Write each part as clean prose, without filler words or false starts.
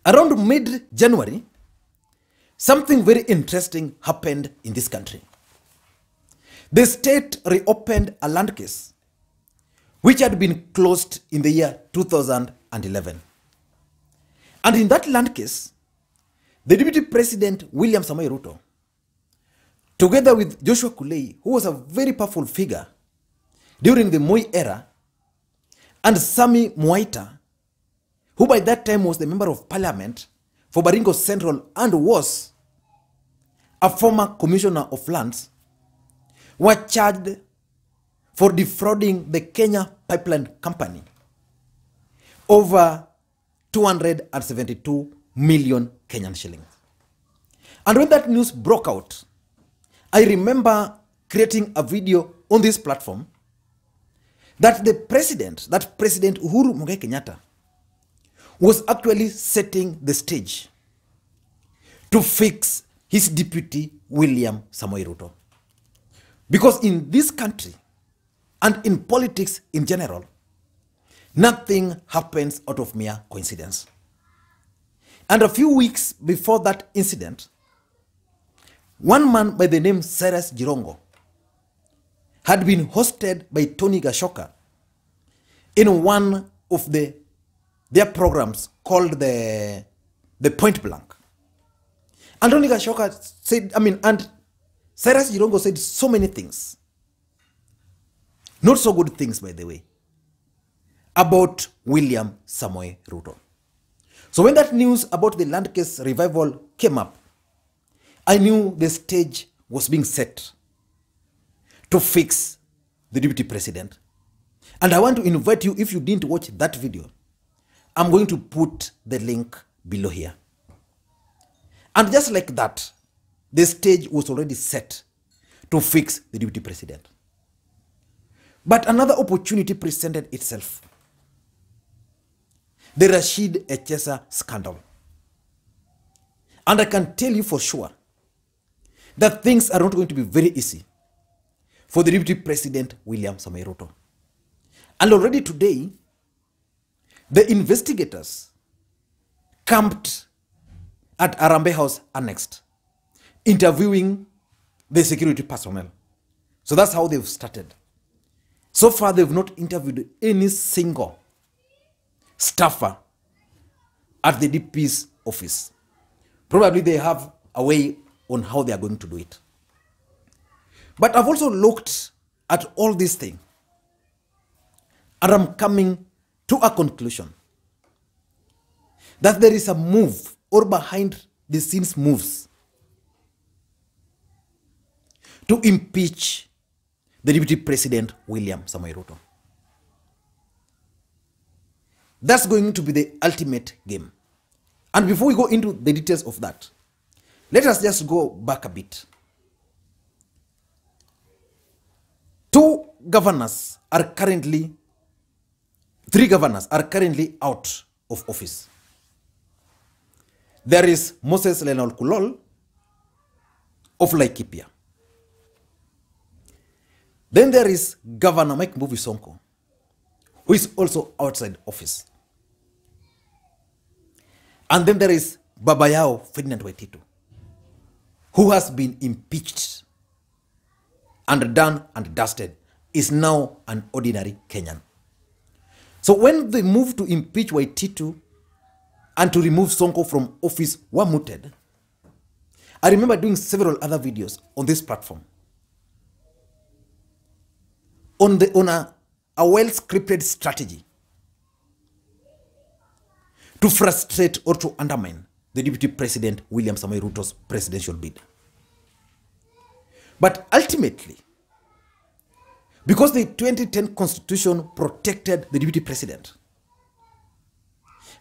Around mid-January, something very interesting happened in this country. The state reopened a land case which had been closed in the year 2011. And in that land case, the Deputy President William Samoei Ruto, together with Joshua Kulei, who was a very powerful figure during the Moi era, and Sami Mwaita, who by that time was the member of parliament for Baringo Central and was a former commissioner of lands, were charged for defrauding the Kenya Pipeline Company over 272 million Kenyan shillings. And when that news broke out, I remember creating a video on this platform that President Uhuru Kenyatta was actually setting the stage to fix his deputy William Samoei Ruto. Because in this country and in politics in general, nothing happens out of mere coincidence. And a few weeks before that incident, one man by the name Cyrus Jirongo had been hosted by Tony Gashoka in one of their programs called the Point Blank. And Tony Gashoka said, and Cyrus Jirongo said so many things, not so good things, by the way, about William Samoei Ruto. So when that news about the land case revival came up, I knew the stage was being set to fix the deputy president. And I want to invite you, if you didn't watch that video, I'm going to put the link below here. And just like that, the stage was already set to fix the deputy president. But another opportunity presented itself. The Rashid Echesa scandal. And I can tell you for sure that things are not going to be very easy for the Deputy President William Samoei Ruto. And already today, the investigators camped at Arambe House annexed, interviewing the security personnel. So that's how they've started. So far, they've not interviewed any single staffer at the DP's office. Probably they have a way on how they are going to do it. But I've also looked at all these things, and I'm coming to a conclusion that there is a move or behind the scenes moves to impeach the Deputy President William Samoei Ruto. That's going to be the ultimate game. And before we go into the details of that, let us just go back a bit. Three governors are currently out of office. There is Moses Leonard Kulol of Laikipia. Then there is Governor Mike Mbuvi Sonko, who is also outside office. And then there is Babayao Ferdinand Waititu, who has been impeached and done and dusted, is now an ordinary Kenyan. So when the move to impeach Waititu and to remove Sonko from office were mooted, I remember doing several other videos on this platform on a well-scripted strategy to frustrate or to undermine the Deputy President William Samoei Ruto's presidential bid. But ultimately, because the 2010 Constitution protected the Deputy President,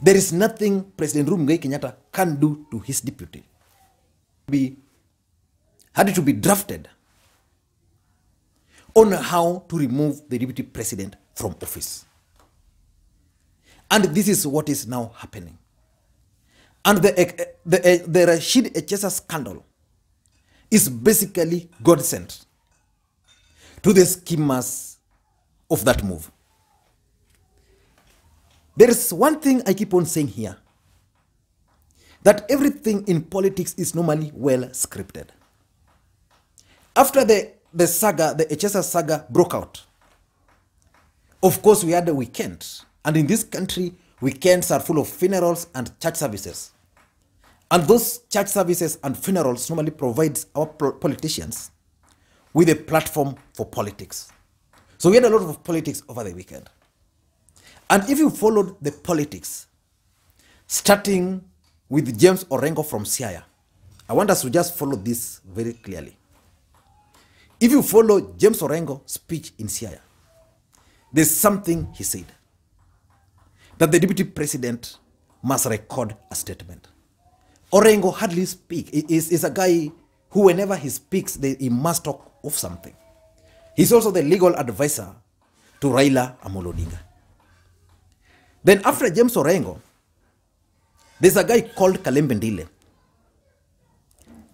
there is nothing President Uhuru Kenyatta can do to his deputy. Had to be drafted on how to remove the Deputy President from office. And this is what is now happening. And the Rashid Echesa scandal is basically God sent to the schemers of that move. There is one thing I keep on saying here. that everything in politics is normally well scripted. After the saga, the HSS saga broke out, of course, we had a weekend. And in this country, weekends are full of funerals and church services. And those church services and funerals normally provide our politicians with a platform for politics. So we had a lot of politics over the weekend. And if you followed the politics, starting with James Orengo from Siaya, I want us to just follow this very clearly. If you follow James Orengo's speech in Siaya, there's something he said, that the deputy president must record a statement. Orengo hardly speaks. He is a guy who, whenever he speaks, he must talk of something. He's also the legal advisor to Raila Odinga. Then after James Orengo, there's a guy called Kalembe Ndile.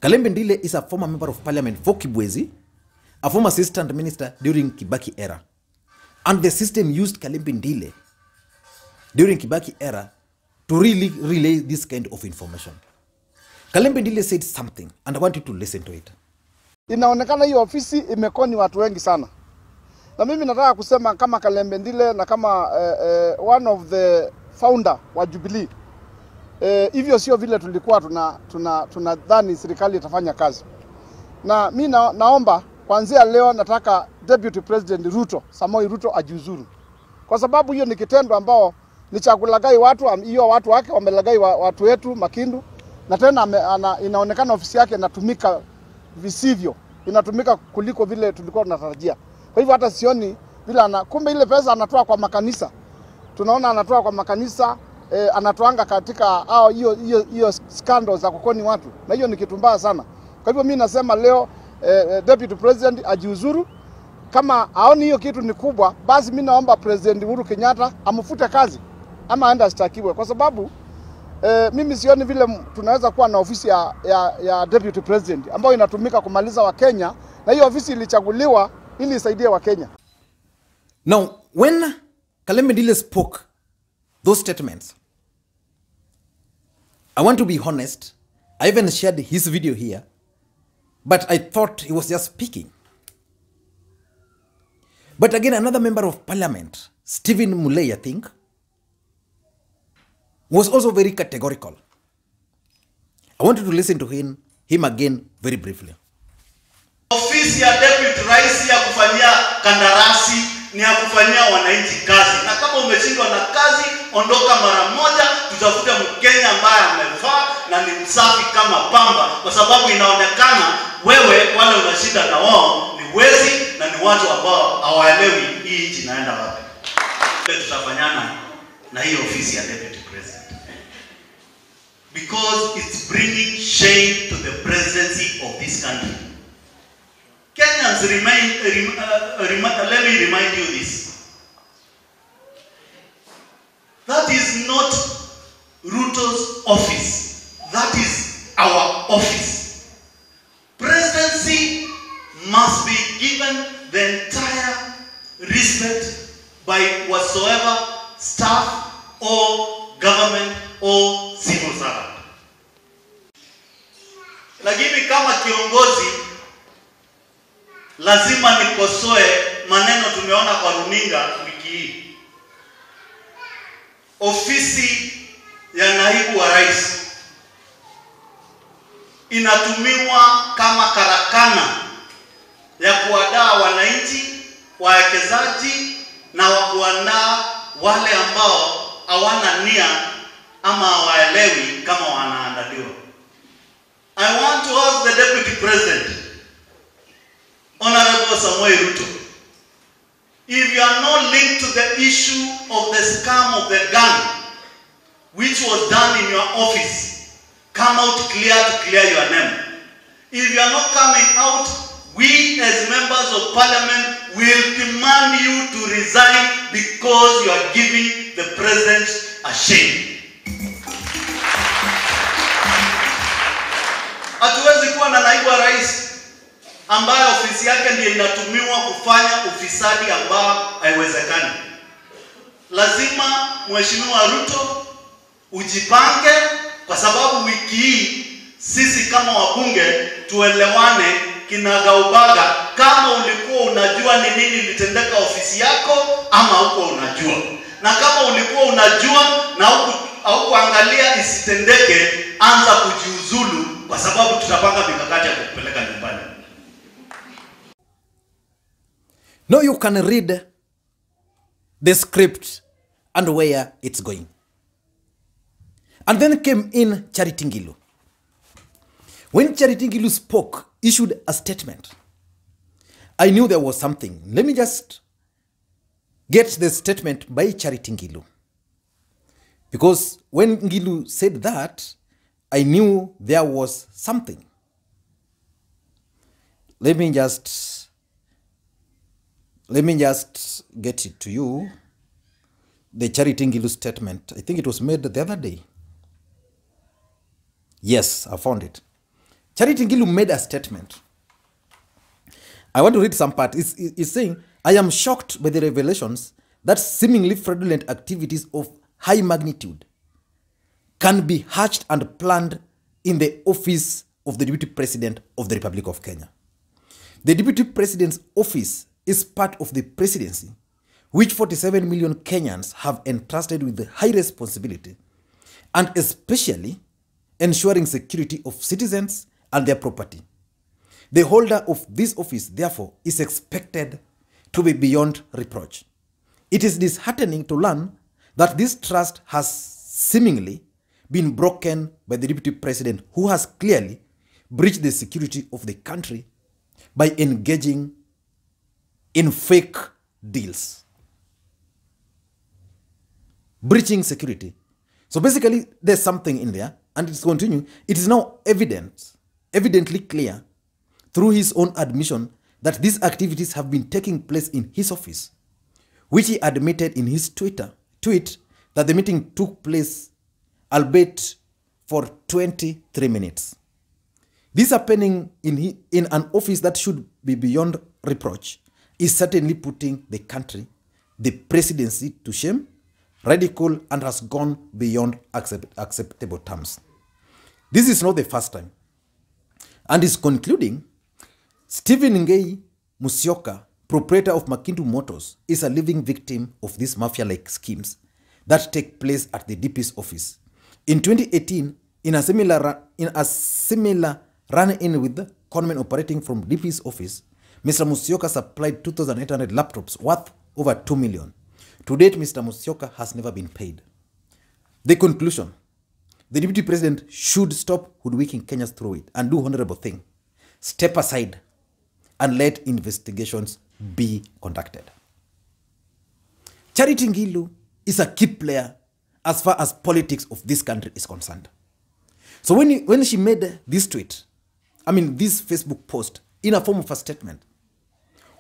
Kalembe Ndile is a former member of parliament for Kibwezi, a former assistant minister during Kibaki era. And the system used Kalembe Ndile during Kibaki era to really relay this kind of information. Kalembe Ndile said something, and I want you to listen to it. Inaonekana hiyo ofisi imekoni watu wengi sana. Na mimi nataka kusema kama Kalembe Ndile na kama one of the founder wa Jubilee. Hivyo sio vile tulikuwa tunadhani serikali itafanya kazi. Na mimi naomba kuanzia leo nataka Deputy President Ruto, Samoei Ruto ajiuzuru. Kwa sababu hiyo ni kitendo ambao ni cha kulagai watu, hiyo watu wake wamelagai watu wetu Makindu, na tena inaonekana ofisi yake inatumika visivyo, inatumika kuliko vile tulikuwa tunatarajia. Kwa hivyo hata sioni vile kumbe ile pesa anatoa kwa makanisa. Tunaona anatoa kwa makanisa, anatoanga katika hiyo scandal za kukoni watu. Na hiyo ni kitu mbaya sana. Kwa hivyo mimi nasema leo Deputy President ajiuzuru. Kama haoni hiyo kitu ni kubwa, basi mimi naomba President Uhuru Kenyatta amfute kazi ama aende ashtakiwe, kwa sababu mimi sioni vile tunaweza kuwa na ofisi ya Deputy President ambayo inatumika kumaliza wa Kenya, na hiyo ofisi ilichaguliwa ili isaidie wa Kenya. Now, when Kalembe Ndile spoke those statements, I want to be honest, I even shared his video here, but I thought he was just speaking. But again, another member of parliament, Stephen Mulei, I think, was also very categorical. I wanted to listen to him again very briefly. Ofisi ya deputy rais ya kufanyia kandarasi ni ya kufanyia wananchi kazi. Na kama umeshindwa na kazi, ondoka mara moja, tutafute Mkenya ambaye amefaa na ni msafi kama pamba, kwa sababu inaonekana wewe wale unashinda na wao ni wezi na ni watu ambao hawaelewi hii nchi inaenda wapi. Tutafanyana na hii ofisi ya deputy president, because it's bringing shame to the presidency of this country. Kenyans, let me remind you this. That is not Ruto's office. That is our office. Presidency must be given the entire respect by whatsoever staff or government or civil servant. Lakini kama kiongozi lazima nikosoe maneno tumeona kwa runinga wiki hii. Ofisi ya naibu wa rais inatumiwa kama karakana ya kuandaa wananchi, wawekezaji na kuandaa wale ambao hawana nia ama hawaelewi kama wanaandaliwa. I want to ask the Deputy President, Honorable Samoei Ruto, if you are not linked to the issue of the scam of the gun, which was done in your office, come out to clear your name. If you are not coming out, we as members of parliament will demand you to resign, because you are giving the president a shame. Hatuwezi kuwa na naibu wa rais ambaye ofisi yake ndiyo inatumiwa kufanya ufisadi ambao haiwezekani. Lazima Mheshimiwa Ruto ujipange kwa sababu wiki hii sisi kama wabunge tuelewane kinagaubaga, kama ulikuwa unajua ni nini ilitendeka ofisi yako ama huko unajua, na kama ulikuwa unajua na hukuangalia isitendeke, anza kujiuzulu, kwa sababu tutapanga mikakati ya kupeleka nyumbani. Now you can read the script and where it's going. And then came in Charity Ngilu. When Charity Ngilu spoke, issued a statement, I knew there was something. Let me just get the statement by Charity Ngilu. Because when Ngilu said that, I knew there was something. Let me just get it to you. The Charity Ngilu statement. I think it was made the other day. Yes, I found it. Charity Ngilu made a statement. I want to read some part. It's saying, I am shocked by the revelations that seemingly fraudulent activities of high magnitude can be hatched and planned in the office of the Deputy President of the Republic of Kenya. The Deputy President's office is part of the presidency, which 47 million Kenyans have entrusted with the high responsibility, and especially ensuring security of citizens and their property. The holder of this office, therefore, is expected to be beyond reproach. It is disheartening to learn that this trust has seemingly been broken by the Deputy President, who has clearly breached the security of the country by engaging in fake deals. Breaching security. So basically, there's something in there, and it's continuing. It is now evidently clear through his own admission that these activities have been taking place in his office, which he admitted in his tweet that the meeting took place, albeit for 23 minutes. This happening in an office that should be beyond reproach is certainly putting the country, the presidency, to shame, ridicule, and has gone beyond acceptable terms. This is not the first time. And is concluding, Stephen Ngei Musyoka, proprietor of Makwiny Motors, is a living victim of these mafia-like schemes that take place at the DP's office. In 2018, in a similar run-in with the conmen operating from DP's office, Mr. Musyoka supplied 2,800 laptops worth over 2 million. To date, Mr. Musyoka has never been paid. The conclusion: the Deputy President should stop hoodwinking Kenyans through it and do honorable thing. Step aside and let investigations be conducted. Charity Ngilu is a key player as far as politics of this country is concerned. So when she made this tweet, this Facebook post in a form of a statement,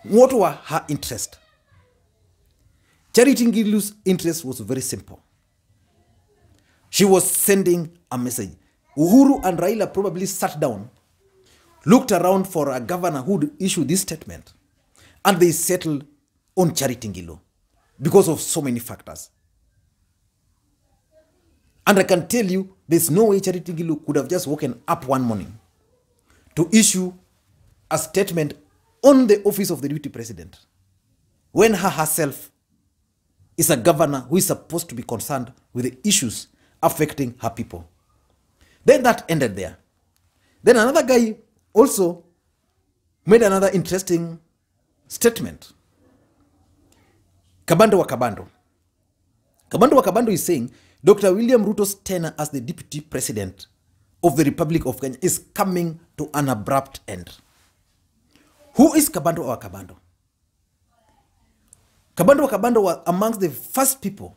what were her interests? Charity Ngilu's interest was very simple. She was sending a message. Uhuru and Raila probably sat down, looked around for a governor who would issue this statement, and they settled on Charity Ngilu because of so many factors. And I can tell you, there's no way Charity Ngilu could have just woken up one morning to issue a statement on the office of the Deputy President when her herself is a governor who is supposed to be concerned with the issues affecting her people. Then that ended there. Then another guy also made another interesting statement. Kabando wa Kabando. Kabando wa Kabando is saying Dr. William Ruto's tenure as the Deputy President of the Republic of Kenya is coming to an abrupt end. Who is Kabando wa Kabando? Kabando wa Kabando was amongst the first people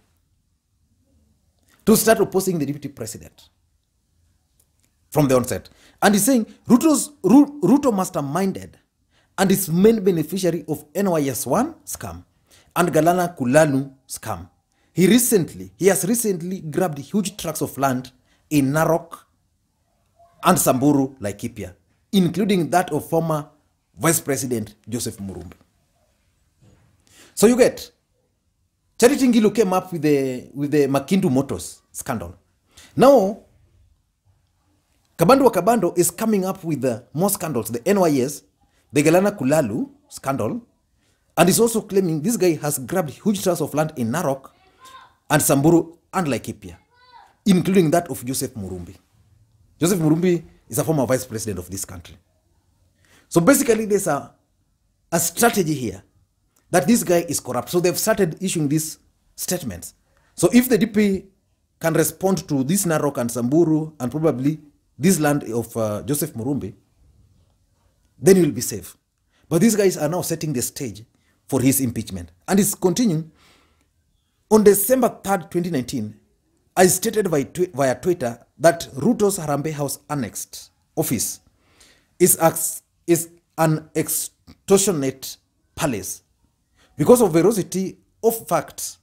to start opposing the Deputy President from the onset. And he's saying Ruto masterminded and is main beneficiary of NYS1 scam and Galana Kulanu scam. He has recently grabbed huge tracts of land in Narok and Samburu, Laikipia, including that of former Vice President Joseph Murumbi. So you get, Charity Ngilu came up with the Makwiny Motors scandal. Now, Kabando wa Kabando is coming up with more scandals. The NYS, the Galana Kulalu scandal, and is also claiming this guy has grabbed huge tracts of land in Narok and Samburu and Laikipia, including that of Joseph Murumbi. Joseph Murumbi is a former vice president of this country. So basically there's a strategy here that this guy is corrupt. So they've started issuing these statements. So if the DP can respond to this Narok and Samburu and probably this land of Joseph Murumbi, then he will be safe. But these guys are now setting the stage for his impeachment. And it's continuing. On December 3rd, 2019, I stated via Twitter that Ruto's Harambee House annexed office is an extortionate palace. Because of veracity of facts,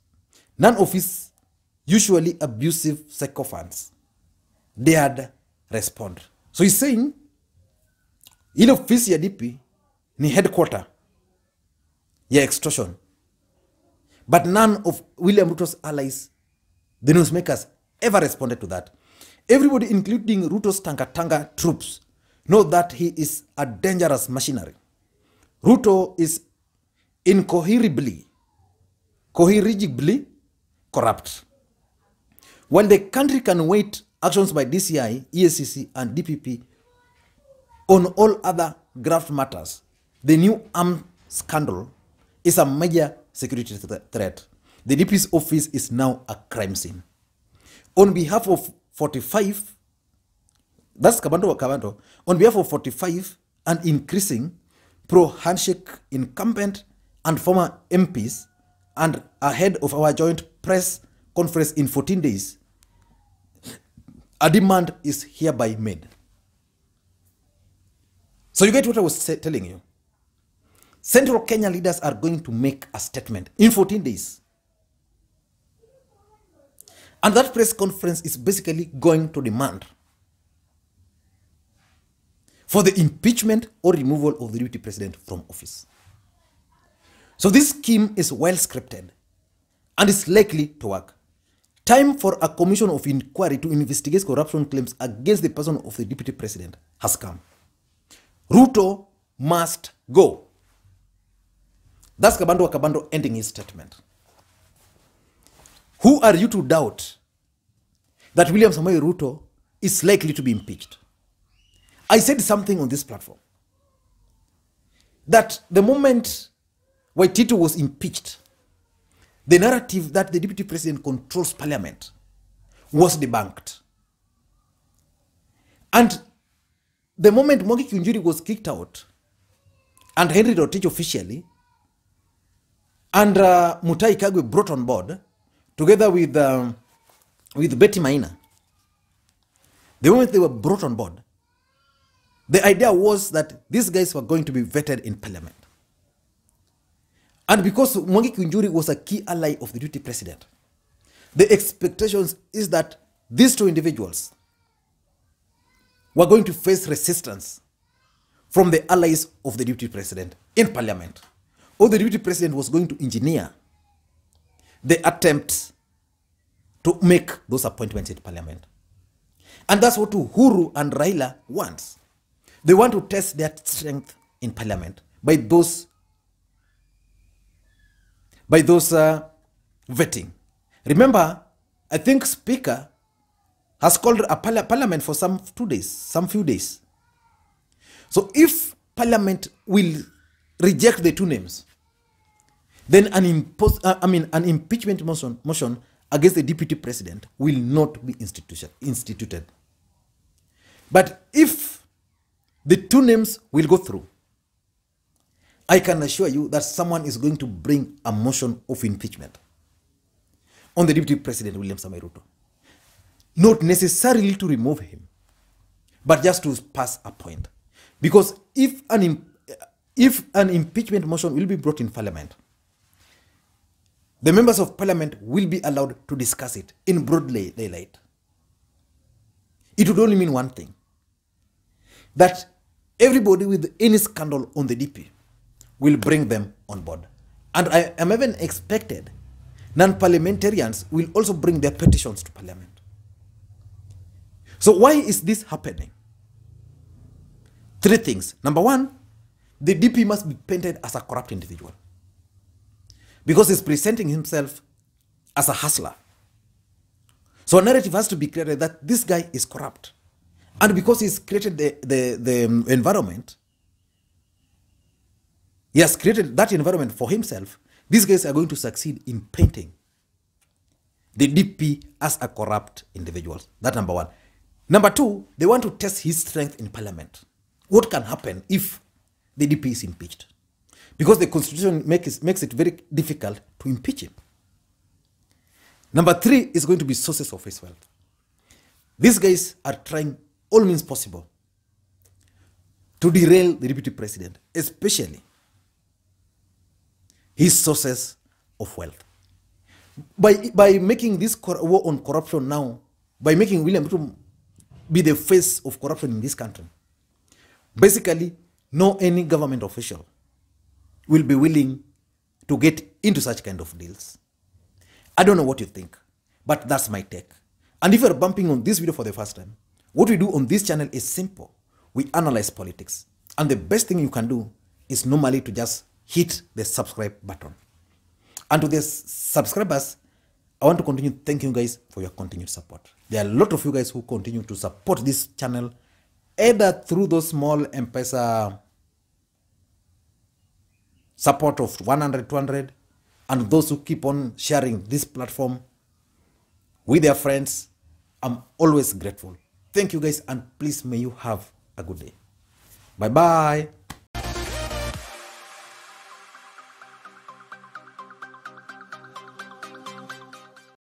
none of his usually abusive sycophants dared respond. So he's saying, ile ofisi ya DP ni headquarter ya extortion. But none of William Ruto's allies, the newsmakers, ever responded to that. Everybody, including Ruto's Tanga troops, know that he is a dangerous machinery. Ruto is incoheribly corrupt. While the country can wait actions by DCI, ESCC, and DPP on all other graft matters, the new arms scandal is a major security threat. The DP's office is now a crime scene. On behalf of 45, that's Kabando, on behalf of 45 and increasing pro-handshake incumbent and former MPs, and ahead of our joint press conference in 14 days, a demand is hereby made. So you get what I was telling you. Central Kenya leaders are going to make a statement in 14 days. And that press conference is basically going to demand for the impeachment or removal of the deputy president from office. So this scheme is well scripted and is likely to work. Time for a commission of inquiry to investigate corruption claims against the person of the deputy president has come. Ruto must go. That's Kabando Wakabando ending his statement. Who are you to doubt that William Samoei Ruto is likely to be impeached? I said something on this platform that the moment Waitito was impeached, the narrative that the deputy president controls parliament was debunked. And the moment Mwangi Kiunjuri was kicked out and Henry Rotich officially and Mutai Kagwe brought on board together with Betty Maina, the moment they were brought on board, the idea was that these guys were going to be vetted in parliament. And because Mwangi Kiunjuri was a key ally of the deputy president, the expectations is that these two individuals were going to face resistance from the allies of the deputy president in parliament. Or the deputy president was going to engineer the attempt to make those appointments in parliament. And that's what Uhuru and Raila want. They want to test their strength in parliament by those vetting. Remember, I think Speaker has called a parliament for some few days. So if parliament will reject the two names, then an impeachment motion against the deputy president will not be instituted. But if the two names will go through, I can assure you that someone is going to bring a motion of impeachment on the deputy president, William Samoei Ruto. Not necessarily to remove him, but just to pass a point. Because if an impeachment motion will be brought in parliament, the members of parliament will be allowed to discuss it in broad daylight. It would only mean one thing, that everybody with any scandal on the DP will bring them on board. And I am even expected non-parliamentarians will also bring their petitions to parliament. So why is this happening? Three things. Number one, the DP must be painted as a corrupt individual because he's presenting himself as a hustler. So a narrative has to be created that this guy is corrupt. And because he's created the environment, he has created that environment for himself, these guys are going to succeed in painting the DP as a corrupt individual. That's number one. Number two, they want to test his strength in parliament. What can happen if the DP is impeached? Because the constitution makes it very difficult to impeach him. Number three is going to be sources of his wealth. These guys are trying all means possible to derail the deputy president, especially his sources of wealth. By making this war on corruption now, by making William Ruto be the face of corruption in this country, basically, no any government official will be willing to get into such kind of deals. I don't know what you think, but that's my take. And if you're bumping on this video for the first time, what we do on this channel is simple. We analyze politics. And the best thing you can do is normally to just hit the subscribe button. And to the subscribers, I want to continue thanking you guys for your continued support. There are a lot of you guys who continue to support this channel, either through those small M-Pesa support of 100, 200, and those who keep on sharing this platform with their friends. I'm always grateful. Thank you guys, and please may you have a good day. Bye-bye.